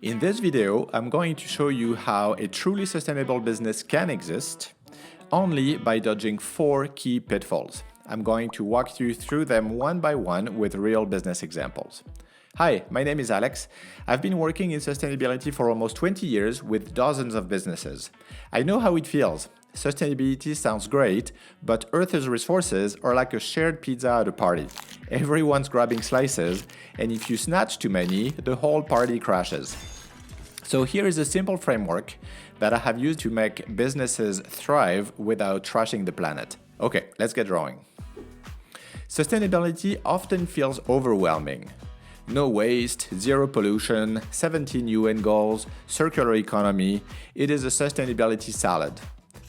In this video, I'm going to show you how a truly sustainable business can exist only by dodging 4 key pitfalls. I'm going to walk you through them one by one with real business examples. Hi, my name is Alex. I've been working in sustainability for almost 20 years with dozens of businesses. I know how it feels. Sustainability sounds great, but Earth's resources are like a shared pizza at a party. Everyone's grabbing slices, and if you snatch too many, the whole party crashes. So here is a simple framework that I have used to make businesses thrive without trashing the planet. Okay, let's get drawing. Sustainability often feels overwhelming. No waste, zero pollution, 17 UN goals, circular economy. It is a sustainability salad.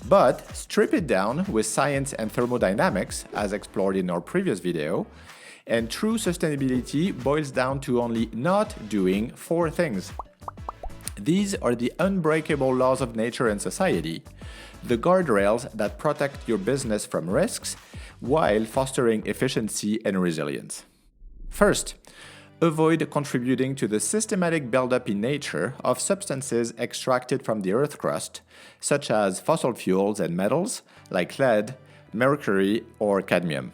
But strip it down with science and thermodynamics, as explored in our previous video, and true sustainability boils down to only not doing 4 things. These are the unbreakable laws of nature and society, the guardrails that protect your business from risks while fostering efficiency and resilience. First, avoid contributing to the systematic buildup in nature of substances extracted from the Earth's crust, such as fossil fuels and metals like lead, mercury, or cadmium.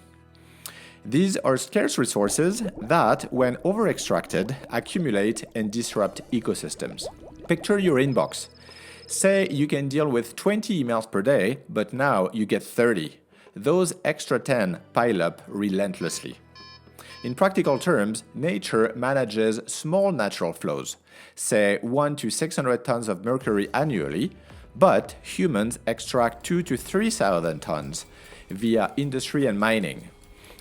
These are scarce resources that, when over-extracted, accumulate and disrupt ecosystems. Picture your inbox. Say you can deal with 20 emails per day, but now you get 30. Those extra 10 pile up relentlessly. In practical terms, nature manages small natural flows, say 1 to 600 tons of mercury annually, but humans extract 2 to 3,000 tons via industry and mining,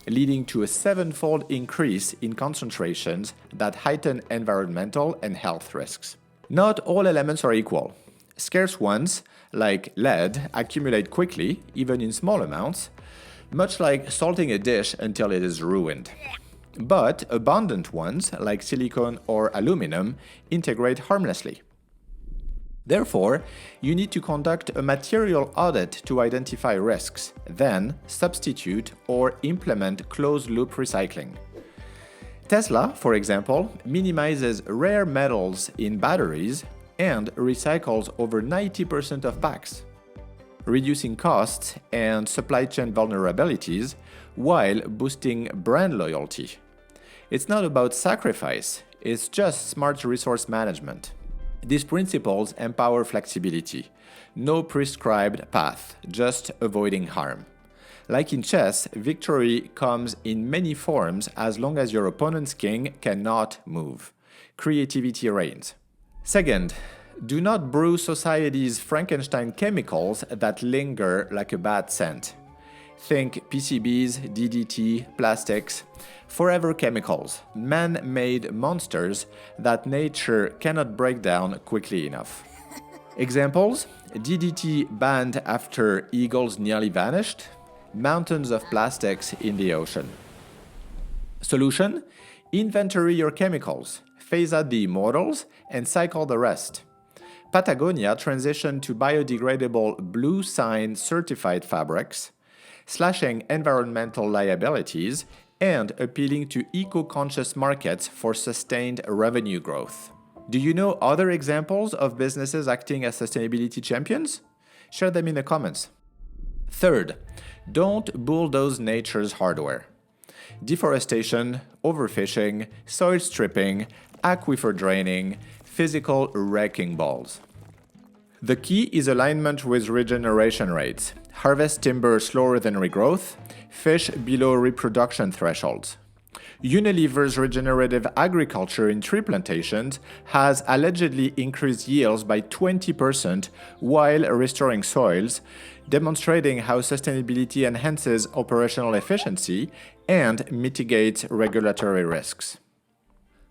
leading to a 7-fold increase in concentrations that heighten environmental and health risks. Not all elements are equal. Scarce ones, like lead, accumulate quickly, even in small amounts, much like salting a dish until it is ruined. But abundant ones, like silicon or aluminum, integrate harmlessly. Therefore, you need to conduct a material audit to identify risks, then substitute or implement closed-loop recycling. Tesla, for example, minimizes rare metals in batteries and recycles over 90% of packs, reducing costs and supply chain vulnerabilities while boosting brand loyalty. It's not about sacrifice, it's just smart resource management. These principles empower flexibility. No prescribed path, just avoiding harm. Like in chess, victory comes in many forms as long as your opponent's king cannot move. Creativity reigns. Second, do not brew society's Frankenstein chemicals that linger like a bad scent. Think PCBs, DDT, plastics, forever chemicals, man-made monsters that nature cannot break down quickly enough. Examples: DDT banned after eagles nearly vanished, mountains of plastics in the ocean. Solution: inventory your chemicals, phase out the immortals, and cycle the rest. Patagonia transitioned to biodegradable Blue Sign certified fabrics, slashing environmental liabilities and appealing to eco-conscious markets for sustained revenue growth. Do you know other examples of businesses acting as sustainability champions? Share them in the comments. Third, don't bulldoze nature's hardware. Deforestation, overfishing, soil stripping, aquifer draining, physical wrecking balls. The key is alignment with regeneration rates. Harvest timber slower than regrowth, fish below reproduction thresholds. Unilever's regenerative agriculture in tree plantations has allegedly increased yields by 20% while restoring soils, demonstrating how sustainability enhances operational efficiency and mitigates regulatory risks.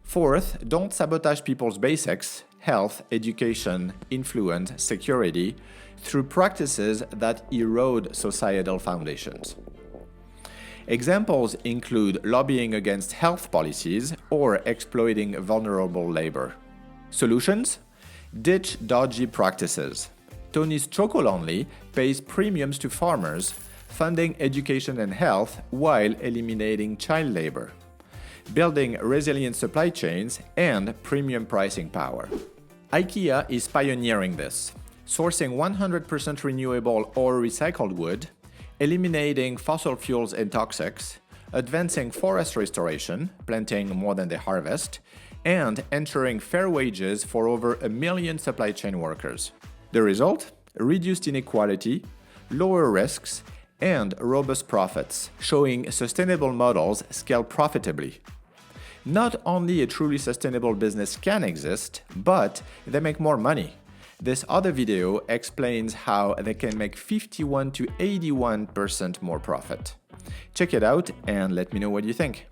Fourth, don't sabotage people's basics, health, education, influence, security, through practices that erode societal foundations. Examples include lobbying against health policies or exploiting vulnerable labor. Solutions: ditch dodgy practices. Tony's Chocolonely pays premiums to farmers, funding education and health while eliminating child labor, building resilient supply chains and premium pricing power. IKEA is pioneering this, sourcing 100% renewable or recycled wood, eliminating fossil fuels and toxics, advancing forest restoration, planting more than they harvest, and ensuring fair wages for over 1 million supply chain workers. The result? Reduced inequality, lower risks, and robust profits, showing sustainable models scale profitably. Not only a truly sustainable business can exist, but they make more money. This other video explains how they can make 51 to 81% more profit. Check it out and let me know what you think.